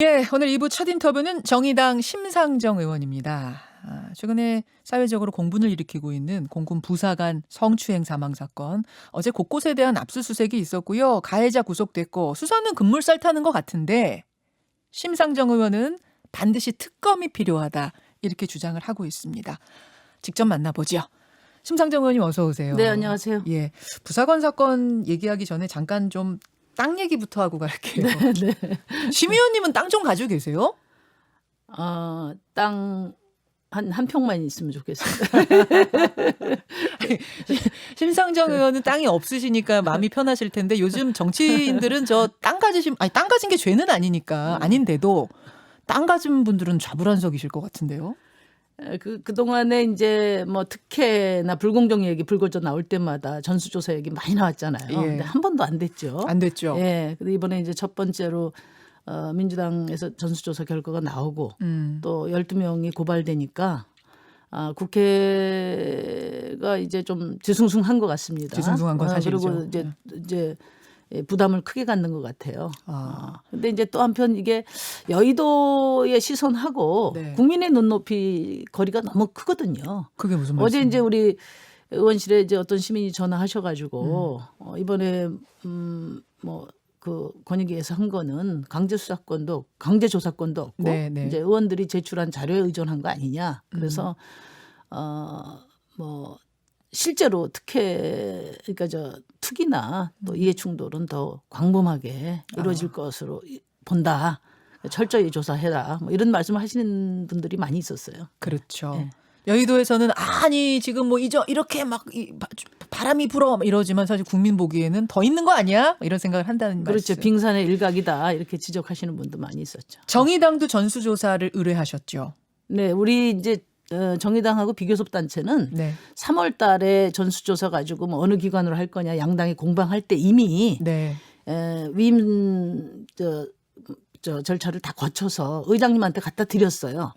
예, 오늘 2부 첫 인터뷰는 정의당 심상정 의원입니다. 최근에 사회적으로 공분을 일으키고 있는 공군 부사관 성추행 사망 사건. 어제 곳곳에 대한 압수수색이 있었고요. 가해자 구속됐고 수사는 급물살 타는 것 같은데 심상정 의원은 반드시 특검이 필요하다 이렇게 주장을 하고 있습니다. 직접 만나보죠. 심상정 의원님 어서 오세요. 네, 안녕하세요. 예, 부사관 사건 얘기하기 전에 잠깐 좀 땅 얘기부터 하고 갈게요. 네. 심 의원님은 땅 좀 가지고 계세요? 땅 한 평만 있으면 좋겠습니다. 심상정 의원은 땅이 없으시니까 마음이 편하실 텐데 요즘 정치인들은 저 땅 가지신 땅 가진 게 죄는 아니니까 아닌데도 땅 가진 분들은 좌불안석이실 것 같은데요. 그동안에 이제 뭐 특혜나 불공정 얘기 불거져 나올 때마다 전수조사 얘기 많이 나왔잖아요. 예. 근데 한 번도 안 됐죠. 안 됐죠. 예. 근데 이번에 이제 첫 번째로 민주당에서 전수조사 결과가 나오고 또 12명이 고발되니까 국회가 이제 좀 뒤숭숭한 것 같습니다. 뒤숭숭한 건 사실이죠. 그리고 이제 부담을 크게 갖는 것 같아요. 근데 이제 또 한편 이게 여의도의 시선하고 네. 국민의 국민의 눈높이 거리가 너무 크거든요. 그게 무슨 말씀이에요? 어제 이제 우리 의원실에 이제 어떤 시민이 전화하셔가지고 이번에 뭐 그 권익위에서 한 거는 강제수사권도 강제조사권도 없고 네, 네. 이제 의원들이 제출한 자료에 의존한 거 아니냐. 그래서 뭐 실제로 그러니까 투기나 또 이해충돌은 더 광범하게 이루어질 것으로 본다. 철저히 조사해라. 뭐 이런 말씀을 하시는 분들이 많이 있었어요. 그렇죠. 네. 여의도에서는 아니 지금 뭐 이렇게 막 바람이 불어 막 이러지만 사실 국민 보기에는 더 있는 거 아니야? 이런 생각을 한다는 그렇죠. 말씀. 빙산의 일각이다. 이렇게 지적하시는 분도 많이 있었죠. 정의당도 전수조사를 의뢰하셨죠. 네, 우리 이제 정의당하고 비교섭 단체는 네. 3월 달에 전수조사 가지고 뭐 어느 기관으로 할 거냐 양당이 공방할 때 이미 네. 위임 절차를 다 거쳐서 의장님한테 갖다 드렸어요.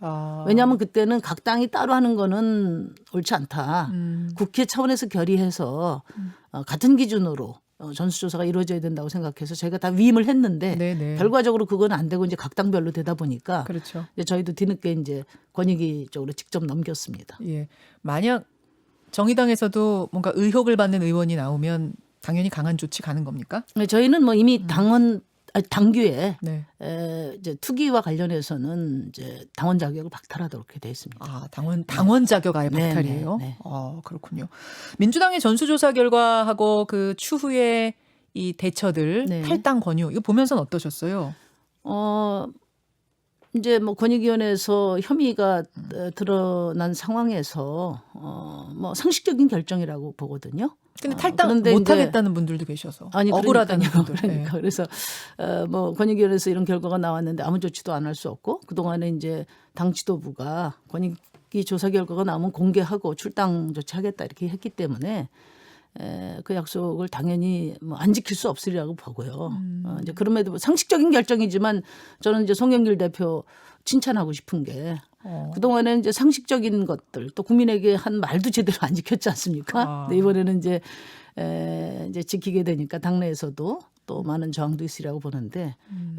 왜냐하면 그때는 각 당이 따로 하는 거는 옳지 않다. 국회 차원에서 결의해서 같은 기준으로 전수조사가 이루어져야 된다고 생각해서 저희가 다 위임을 했는데 네네. 결과적으로 그건 안 되고 이제 각 당별로 되다 보니까 그렇죠. 이제 저희도 뒤늦게 이제 권익위 쪽으로 직접 넘겼습니다. 예. 만약 정의당에서도 뭔가 의혹을 받는 의원이 나오면 당연히 강한 조치 가는 겁니까? 저희는 뭐 이미 당규에 네. 이제 투기와 관련해서는 이제 당원 자격을 박탈하도록 돼 있습니다. 당원 자격 아예 네, 박탈이에요? 네, 네. 그렇군요. 민주당의 전수조사 결과하고 그 추후에 이 대처들 네. 탈당 권유 이거 보면서는 어떠셨어요? 이제 뭐 권익위원회에서 혐의가 드러난 상황에서 뭐 상식적인 결정이라고 보거든요. 근데 탈당 그런데 못 이제 하겠다는 분들도 계셔서 아니 억울하다는 그러니까요. 분들. 네. 그러니까 그래서 뭐 권익위원회에서 이런 결과가 나왔는데 아무 조치도 안 할 수 없고 그동안에 이제 당 지도부가 권익위 조사 결과가 나오면 공개하고 출당 조치하겠다 이렇게 했기 때문에 그 약속을 당연히 뭐 안 지킬 수 없으리라고 보고요. 이제 그럼에도 상식적인 결정이지만 저는 이제 송영길 대표 칭찬하고 싶은 게 그동안에는 이제 상식적인 것들 또 국민에게 한 말도 제대로 안 지켰지 않습니까? 근데 이번에는 이제 지키게 되니까 당내에서도 또 많은 저항도 있으리라고 보는데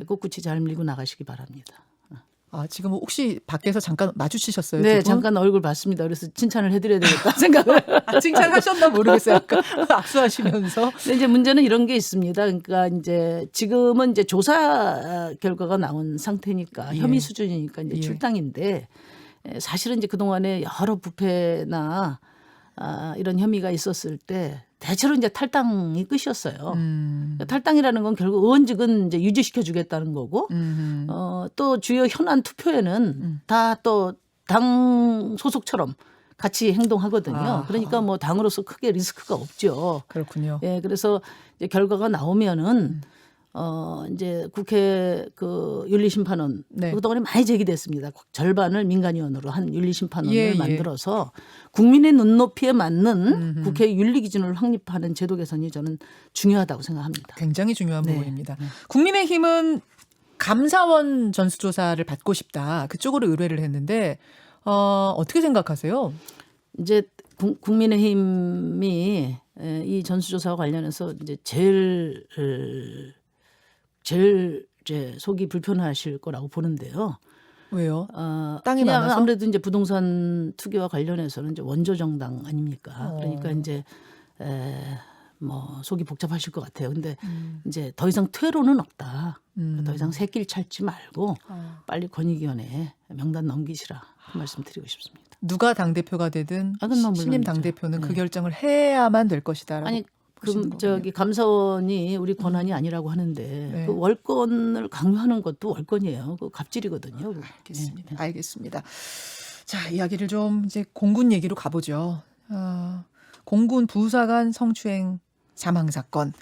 꿋꿋이 잘 밀고 나가시기 바랍니다. 지금 혹시 밖에서 잠깐 마주치셨어요? 네, 두 분? 잠깐 얼굴 봤습니다. 그래서 칭찬을 해드려야 되겠다 생각을. 칭찬하셨나 모르겠어요. 아까 악수하시면서. 근데 이제 문제는 이런 게 있습니다. 그러니까 이제 지금은 이제 조사 결과가 나온 상태니까 예. 혐의 수준이니까 이제 예. 출당인데 사실은 이제 그동안에 여러 부패나 이런 혐의가 있었을 때 대체로 이제 탈당이 끝이었어요. 탈당이라는 건 결국 의원직은 이제 유지시켜 주겠다는 거고 또 주요 현안 투표에는 다 또 당 소속처럼 같이 행동하거든요. 그러니까 뭐 당으로서 크게 리스크가 없죠. 그렇군요. 예, 그래서 이제 결과가 나오면은 이제 국회 그 윤리심판원 네. 그동안에 많이 제기됐습니다. 절반을 민간위원으로 한 윤리심판원을 예. 만들어서 국민의 눈높이에 맞는 국회 윤리 기준을 확립하는 제도 개선이 저는 중요하다고 생각합니다. 굉장히 중요한 네. 부분입니다. 국민의힘은 감사원 전수조사를 받고 싶다. 그쪽으로 의뢰를 했는데 어떻게 생각하세요? 이제 국민의힘이 이 전수조사와 관련해서 이제 제일 제 속이 불편하실 거라고 보는데요. 왜요? 땅이 그냥 많아서? 아무래도 이제 부동산 투기와 관련해서는 이제 원조 정당 아닙니까? 그러니까 이제 뭐 속이 복잡하실 것 같아요. 근데 이제 더 이상 퇴로는 없다. 더 이상 새길 찾지 말고 빨리 권익위원회에 명단 넘기시라 그 말씀 드리고 싶습니다. 누가 당대표가 되든 아, 그건 신임 물론이죠. 당대표는 그 네. 결정을 해야만 될 것이다라고 아니 보시는 그 저기 거군요. 감사원이 우리 권한이 아니라고 하는데 네. 그 월권을 강요하는 것도 월권이에요. 그 갑질이거든요. 알겠습니다. 알겠습니다. 자, 이야기를 좀 이제 공군 얘기로 가보죠. 공군 부사관 성추행 사망 사건.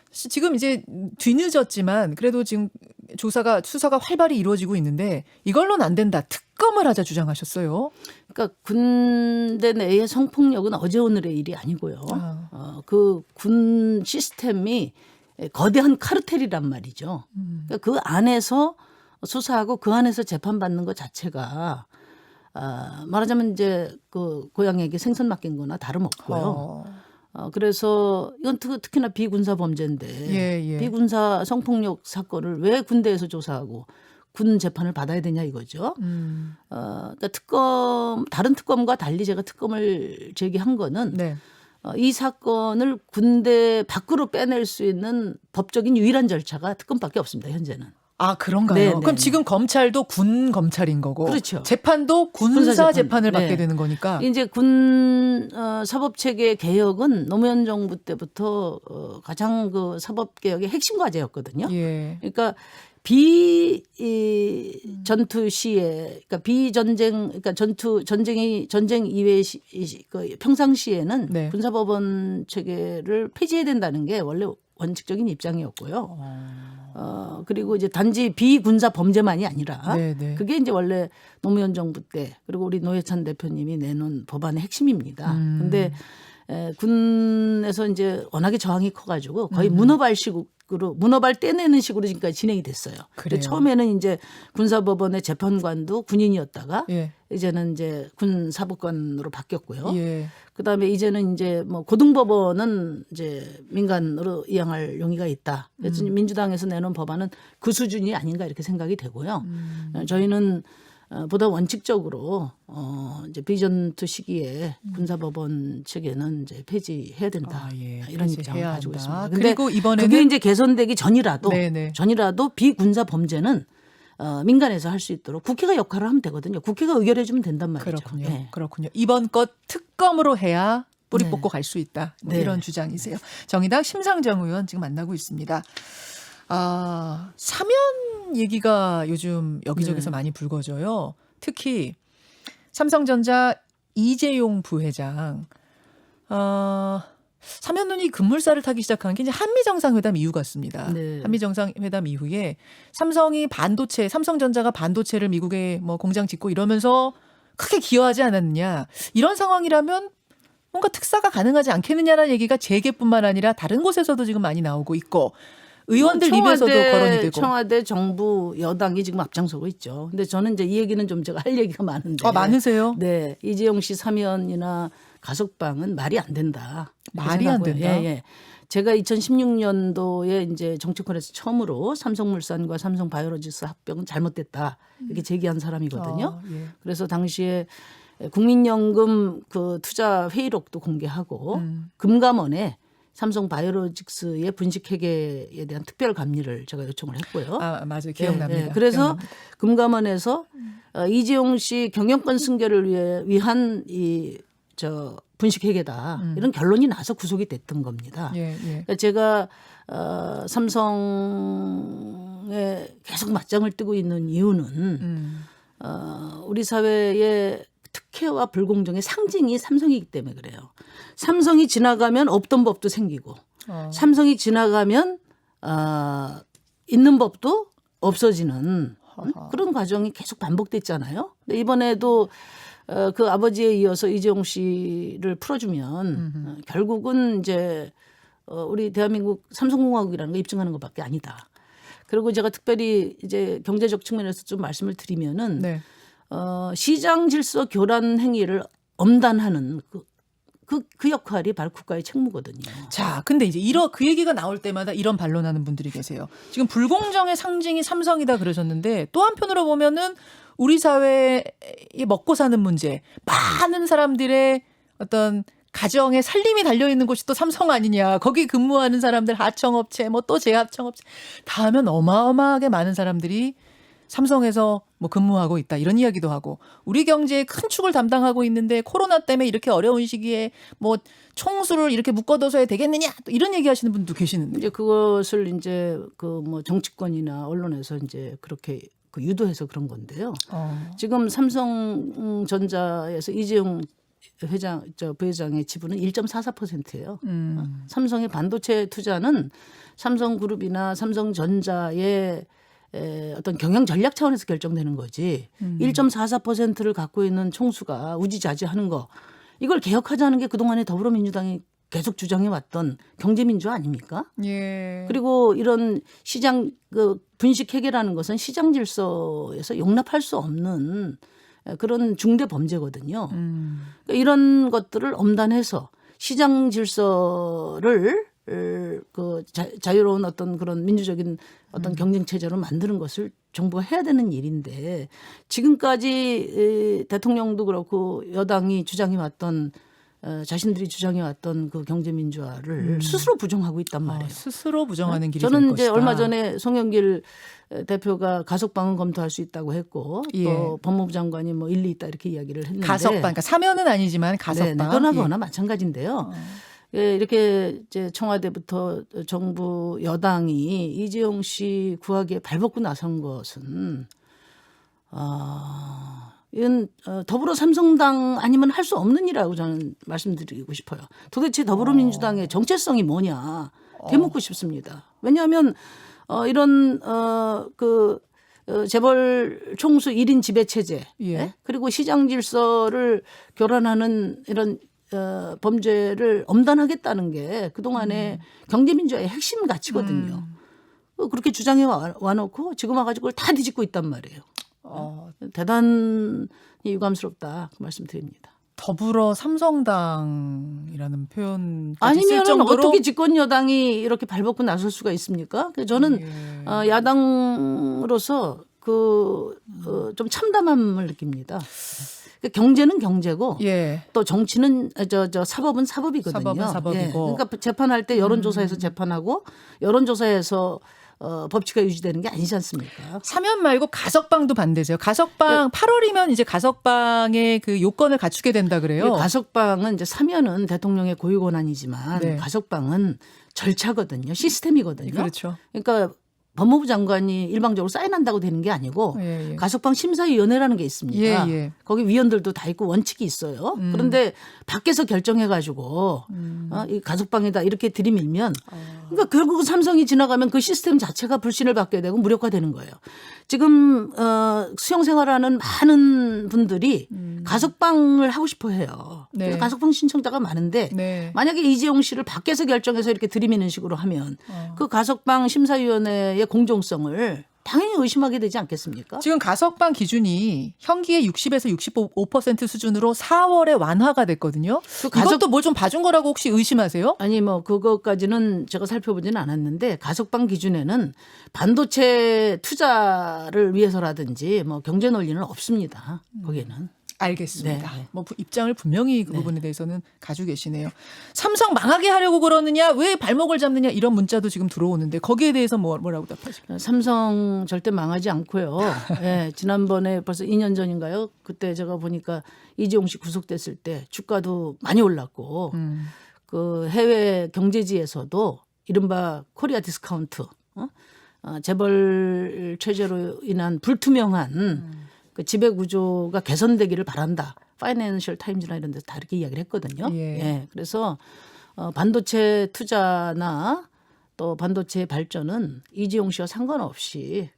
지금 이제 뒤늦었지만 그래도 지금 수사가 활발히 이루어지고 있는데 이걸로는 안 된다. 특검을 하자 주장하셨어요. 그러니까 군대 내의 성폭력은 어제 오늘의 일이 아니고요. 그 군 시스템이 거대한 카르텔이란 말이죠. 그러니까 그 안에서 수사하고 그 안에서 재판받는 것 자체가 말하자면 이제 그 고양이에게 생선 맡긴 거나 다름없고요. 그래서 이건 특히나 비군사 범죄인데 예. 비군사 성폭력 사건을 왜 군대에서 조사하고 군 재판을 받아야 되냐 이거죠. 그러니까 다른 특검과 달리 제가 특검을 제기한 거는 네. 이 사건을 군대 밖으로 빼낼 수 있는 법적인 유일한 절차가 특검밖에 없습니다. 현재는. 아, 그런가요? 네, 그럼 네. 지금 검찰도 군 검찰인 거고 그렇죠. 재판도 군사 군사 재판을 재판. 받게 네. 되는 거니까. 이제 군 사법체계 개혁은 노무현 정부 때부터 가장 그 사법개혁의 핵심 과제였거든요. 예. 그러니까 전투 시에, 그러니까 비전쟁, 그러니까 전쟁 이외의 그 평상시에는 네. 군사법원 체계를 폐지해야 된다는 게 원래 원칙적인 입장이었고요. 그리고 이제 단지 비군사 범죄만이 아니라 네. 그게 이제 원래 노무현 정부 때 그리고 우리 노회찬 대표님이 내놓은 법안의 핵심입니다. 근데 군에서 이제 워낙에 저항이 커가지고 거의 문어발 떼내는 식으로 지금까지 진행이 됐어요. 근데 그래요. 처음에는 이제 군사법원의 재판관도 군인이었다가 예. 이제는 이제 군사법관으로 바뀌었고요. 예. 그다음에 이제는 이제 뭐 고등법원은 이제 민간으로 이양할 용의가 있다. 그래서 민주당에서 내놓은 법안은 그 수준이 아닌가 이렇게 생각이 되고요. 저희는 보다 원칙적으로 이제 비전투 시기에 군사법원 체계는 이제 폐지해야 된다. 이런 입장을 폐지해야 가지고 한다. 있습니다. 근데 그리고 이번에는 그게 이제 개선되기 전이라도 네네. 비군사 범죄는 민간에서 할 수 있도록 국회가 역할을 하면 되거든요. 국회가 의결해 주면 된단 말이죠. 그렇군요. 네. 그렇군요. 이번 것 특검으로 해야 뿌리 네. 뽑고 갈 수 있다. 뭐 네. 이런 주장이세요. 정의당 심상정 의원 지금 만나고 있습니다. 사면 얘기가 요즘 여기저기서 네. 많이 불거져요. 특히 삼성전자 이재용 부회장 사면론이 급물살을 타기 시작한 게 이제 한미정상회담 이후 같습니다. 네. 한미정상회담 이후에 삼성전자가 반도체를 미국에 뭐 공장 짓고 이러면서 크게 기여하지 않았느냐. 이런 상황이라면 뭔가 특사가 가능하지 않겠느냐라는 얘기가 재계뿐만 아니라 다른 곳에서도 지금 많이 나오고 있고 의원들 입에서도 거론이 되고. 청와대 정부 여당이 지금 앞장서고 있죠. 근데 저는 이제 이 얘기는 좀 제가 할 얘기가 많은데. 많으세요? 네. 이재용 씨 사면이나 가석방은 말이 안 된다. 말이 안 된다? 예. 제가 2016년도에 이제 정치권에서 처음으로 삼성물산과 삼성바이오로직스 합병은 잘못됐다. 이렇게 제기한 사람이거든요. 예. 그래서 당시에 국민연금 그 투자 회의록도 공개하고 금감원에 삼성바이오로직스의 분식회계에 대한 특별 감리를 제가 요청을 했고요. 맞아요. 기억납니다. 그래서 기억납니다. 금감원에서 이재용 씨 경영권 승계를 위한 분식회계다 이런 결론이 나서 구속이 됐던 겁니다. 예. 그러니까 제가 삼성에 계속 맞짱을 뜨고 있는 이유는 우리 사회의 특혜와 불공정의 상징이 삼성이기 때문에 그래요. 삼성이 지나가면 없던 법도 생기고 삼성이 지나가면 있는 법도 없어지는 그런 과정이 계속 반복됐잖아요. 근데 이번에도 그 아버지에 이어서 이재용 씨를 풀어주면 결국은 이제 우리 대한민국 삼성공화국이라는 거 입증하는 것밖에 아니다. 그리고 제가 특별히 이제 경제적 측면에서 좀 말씀을 드리면은 네. 시장 질서 교란 행위를 엄단하는 그 역할이 바로 국가의 책무거든요. 자, 근데 이제 그 얘기가 나올 때마다 이런 반론하는 분들이 계세요. 지금 불공정의 상징이 삼성이다 그러셨는데 또 한편으로 보면은 우리 사회의 먹고 사는 문제, 많은 사람들의 어떤 가정의 살림이 달려 있는 곳이 또 삼성 아니냐. 거기 근무하는 사람들 하청업체, 뭐 또 재하청업체 다 하면 어마어마하게 많은 사람들이 삼성에서 뭐 근무하고 있다 이런 이야기도 하고 우리 경제의 큰 축을 담당하고 있는데 코로나 때문에 이렇게 어려운 시기에 뭐 총수를 이렇게 묶어둬서야 되겠느냐 또 이런 얘기하시는 분도 계시는데 이제 그것을 이제 그 뭐 정치권이나 언론에서 이제 그렇게 그 유도해서 그런 건데요. 지금 삼성전자에서 이재용 부회장의 지분은 1.44%예요. 삼성의 반도체 투자는 삼성그룹이나 삼성전자의 어떤 경영 전략 차원에서 결정되는 거지. 1.44%를 갖고 있는 총수가 우지자지하는 거 이걸 개혁하자는 게 그동안에 더불어민주당이 계속 주장해 왔던 경제민주화 아닙니까? 예. 그리고 이런 시장 분식 회계라는 것은 시장 질서에서 용납할 수 없는 그런 중대 범죄거든요. 그러니까 이런 것들을 엄단해서 시장 질서를 그 자유로운 어떤 그런 민주적인 어떤 경쟁 체제로 만드는 것을 정부가 해야 되는 일인데 지금까지 대통령도 그렇고 여당이 주장해 왔던 자신들이 주장해 왔던 그 경제 민주화를 스스로 부정하고 있단 말이에요. 스스로 부정하는 길이 저는 될 이제 것이다. 얼마 전에 송영길 대표가 가석방은 검토할 수 있다고 했고 예. 또 법무부 장관이 뭐 일리 있다 이렇게 이야기를 했는데 가석방, 그러니까 사면은 아니지만 가석방. 그거나 그거나 마찬가지인데요. 예, 이렇게 이제 청와대부터 정부 여당이 이재용 씨 구하기에 발벗고 나선 것은 이건 더불어 삼성당 아니면 할 수 없는 일이라고 저는 말씀드리고 싶어요. 도대체 더불어민주당의 정체성이 뭐냐 되묻고 싶습니다. 왜냐하면 이런 재벌 총수 1인 지배 체제 예. 그리고 시장 질서를 교란하는 이런 범죄를 엄단하겠다는 게 그동안의 경제민주화의 핵심 가치거든요. 그렇게 주장해 와놓고 지금 와가지고 그걸 다 뒤집고 있단 말이에요. 대단히 유감스럽다 그 말씀드립니다. 더불어 삼성당이라는 표현 아니면 어떻게 집권 여당이 이렇게 발벗고 나설 수가 있습니까? 그래서 저는 야당으로서 좀 참담함을 느낍니다. 경제는 경제고 예. 또 정치는 사법은 사법이거든요. 사법은 사법이고. 그러니까 재판할 때 여론조사에서 재판하고 여론조사에서 법치가 유지되는 게 아니지 않습니까? 사면 말고 가석방도 반대세요. 가석방 8월이면 이제 가석방의 그 요건을 갖추게 된다 그래요. 가석방은 이제 사면은 대통령의 고유 권한이지만 네. 가석방은 절차거든요. 시스템이거든요. 그렇죠. 그러니까 법무부 장관이 일방적으로 사인한다고 되는 게 아니고 예. 가석방 심사위원회라는 게 있습니다. 예. 거기 위원들도 다 있고 원칙이 있어요. 그런데 밖에서 결정해가지고 이 가석방이다 이렇게 들이밀면 그러니까 결국 삼성이 지나가면 그 시스템 자체가 불신을 받게 되고 무력화되는 거예요. 지금 수용 생활하는 많은 분들이 가석방을 하고 싶어 해요. 네. 그래서 가석방 신청자가 많은데 네. 만약에 이재용 씨를 밖에서 결정해서 이렇게 들이미는 식으로 하면 그 가석방 심사위원회의 공정성을 당연히 의심하게 되지 않겠습니까? 지금 가석방 기준이 형기의 60에서 65% 수준으로 4월에 완화가 됐거든요. 이것도 뭐 좀 봐준 거라고 혹시 의심하세요? 아니 뭐 그것까지는 제가 살펴보지는 않았는데 가석방 기준에는 반도체 투자를 위해서라든지 뭐 경제 논리는 없습니다. 거기에는. 알겠습니다. 네. 뭐 입장을 분명히 그 부분에 대해서는 가지고 계시네요. 삼성 망하게 하려고 그러느냐, 왜 발목을 잡느냐 이런 문자도 지금 들어오는데 거기에 대해서 뭐라고 답하실까요? 삼성 절대 망하지 않고요. 예, 지난번에 벌써 2년 전인가요? 그때 제가 보니까 이재용 씨 구속됐을 때 주가도 많이 올랐고 그 해외 경제지에서도 이른바 코리아 디스카운트 재벌 체제로 인한 불투명한 그 지배 구조가 개선되기를 바란다. 파이낸셜 타임즈나 이런 데서 다 이렇게 이야기를 했거든요. 예. 그래서 반도체 투자나 또 반도체 발전은 이재용 씨와 상관없이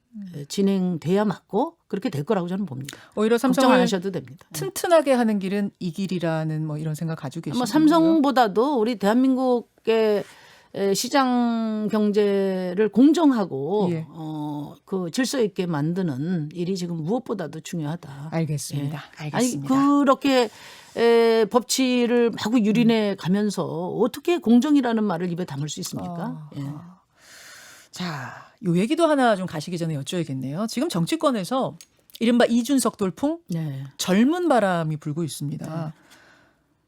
진행돼야 맞고 그렇게 될 거라고 저는 봅니다. 오히려 걱정 안 삼성을 하셔도 됩니다. 튼튼하게 하는 길은 이 길이라는 뭐 이런 생각 가지고 계시는 삼성보다도 우리 대한민국의 시장 경제를 공정하고 예. 그 질서 있게 만드는 일이 지금 무엇보다도 중요하다. 알겠습니다. 아니 알겠습니다. 그렇게 법치를 마구 유린해 가면서 어떻게 공정이라는 말을 입에 담을 수 있습니까? 예. 자, 요 얘기도 하나 좀 가시기 전에 여쭤야겠네요. 지금 정치권에서 이른바 이준석 돌풍 네. 젊은 바람이 불고 있습니다.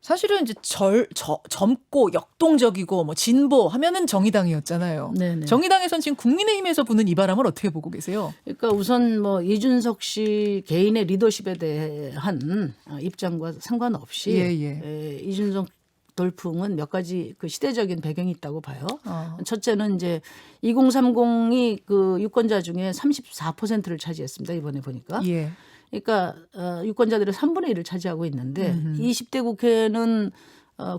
사실은 이제 젊고 역동적이고 뭐 진보 하면은 정의당이었잖아요. 네네. 정의당에선 지금 국민의힘에서 부는 이 바람을 어떻게 보고 계세요? 그러니까 우선 뭐 이준석 씨 개인의 리더십에 대한 입장과 상관없이 예. 이준석 돌풍은 몇 가지 그 시대적인 배경이 있다고 봐요. 어. 첫째는 이제 2030이 그 유권자 중에 34%를 차지했습니다. 이번에 보니까. 예. 그러니까 유권자들의 3분의 1을 차지하고 있는데 20대 국회는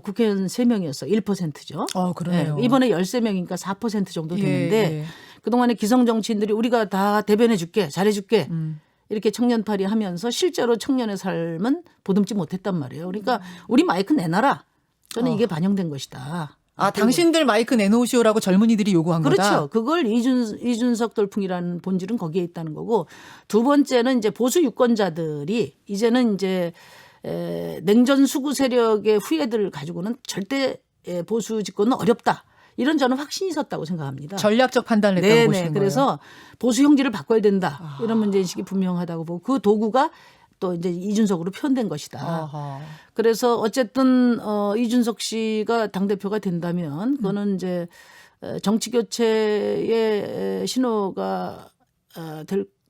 국회의원 3명이었어. 1%죠. 그러네요. 이번에 13명이니까 4% 정도 되는데 예. 그동안에 기성 정치인들이 우리가 다 대변해 줄게. 잘해 줄게. 이렇게 청년팔이 하면서 실제로 청년의 삶은 보듬지 못했단 말이에요. 그러니까 우리 마이크 내놔라. 저는 이게 반영된 것이다. 당신들 마이크 내놓으시오라고 젊은이들이 요구한 거다. 그렇죠. 그걸 이준석 돌풍이라는 본질은 거기에 있다는 거고 두 번째는 이제 보수 유권자들이 이제는 이제 냉전 수구 세력의 후예들을 가지고는 절대 보수 집권은 어렵다. 이런 저는 확신이 섰다고 생각합니다. 전략적 판단을 했다고 네네. 보시는 거예요. 그래서 보수 형질을 바꿔야 된다. 이런 문제인식이 분명하다고 보고 그 도구가 또 이제 이준석으로 표현된 것이다. 아하. 그래서 어쨌든 이준석 씨가 당대표가 된다면 그거는 이제 정치 교체의 신호가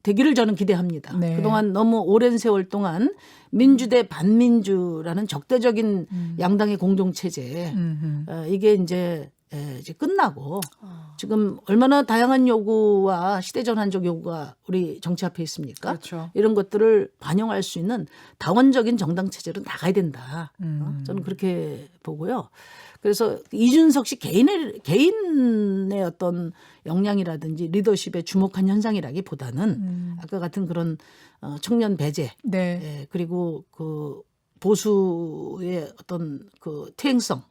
되기를 저는 기대합니다. 네. 그동안 너무 오랜 세월 동안 민주 대 반민주라는 적대적인 양당의 공동체제 이게 이제 끝나고 지금 얼마나 다양한 요구와 시대전환적 요구가 우리 정치 앞에 있습니까? 그렇죠. 이런 것들을 반영할 수 있는 다원적인 정당 체제로 나가야 된다. 저는 그렇게 보고요. 그래서 이준석 씨 개인의 어떤 역량이라든지 리더십에 주목한 현상이라기보다는 아까 같은 그런 청년 배제, 네. 그리고 그 보수의 어떤 그 퇴행성,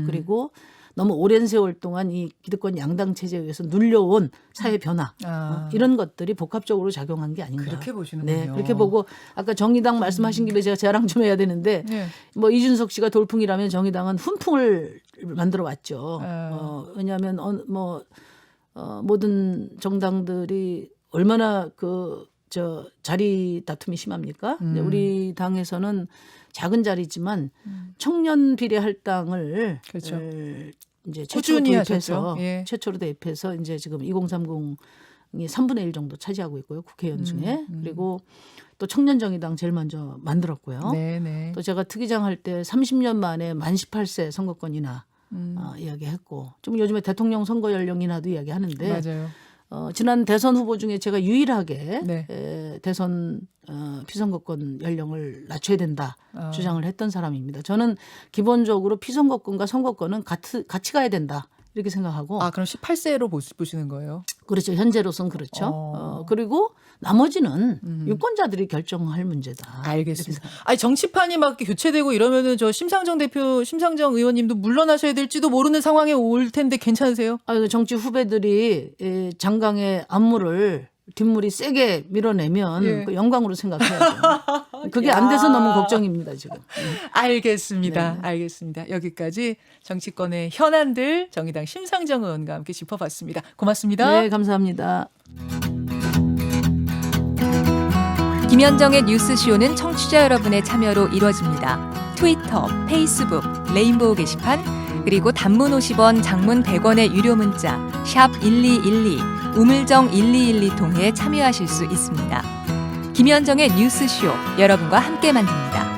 그리고 너무 오랜 세월 동안 이 기득권 양당 체제에 의해서 눌려온 사회 변화 이런 것들이 복합적으로 작용한 게 아닌가. 그렇게 보시는군요. 네, 그렇게 보고 아까 정의당 말씀하신 김에 제가 자랑 좀 해야 되는데 네. 뭐 이준석 씨가 돌풍이라면 정의당은 훈풍을 만들어 왔죠. 왜냐하면 모든 정당들이 얼마나 자리 다툼이 심합니까? 근데 우리 당에서는 작은 자리지만 청년 비례 할당을 그렇죠. 이제 꾸준히 최초로 하셨죠. 도입해서 예. 최초로 대입해서 이제 지금 2030이 3분의 1 정도 차지하고 있고요. 국회의원 중에. 그리고 또 청년 정의당 제일 먼저 만들었고요. 네. 또 제가 특위장 할 때 30년 만에 만 18세 선거권이나 이야기했고 좀 요즘에 대통령 선거 연령 인하도 이야기하는데 맞아요. 지난 대선 후보 중에 제가 유일하게 네. 대선 피선거권 연령을 낮춰야 된다 주장을 했던 사람입니다. 저는 기본적으로 피선거권과 선거권은 같이 가야 된다 이렇게 생각하고. 그럼 18세로 보시는 거예요? 그렇죠. 현재로선 그렇죠. 그리고 나머지는 유권자들이 결정할 문제다. 알겠습니다. 아니 정치판이 막 이렇게 교체되고 이러면은 저 심상정 의원님도 물러나셔야 될지도 모르는 상황에 올 텐데 괜찮으세요? 정치 후배들이 장강의 안무를 뒷물이 세게 밀어내면 예. 그 영광으로 생각해야죠. 그게 안 돼서 너무 걱정입니다 지금. 알겠습니다. 네. 알겠습니다. 여기까지 정치권의 현안들 정의당 심상정 의원과 함께 짚어봤습니다. 고맙습니다. 네, 감사합니다. 김현정의 뉴스쇼는 청취자 여러분의 참여로 이루어집니다. 트위터, 페이스북, 레인보우 게시판, 그리고 단문 50원, 장문 100원의 유료 문자 샵 1212, 우물정 1212 통해 참여하실 수 있습니다. 김현정의 뉴스쇼, 여러분과 함께 만듭니다.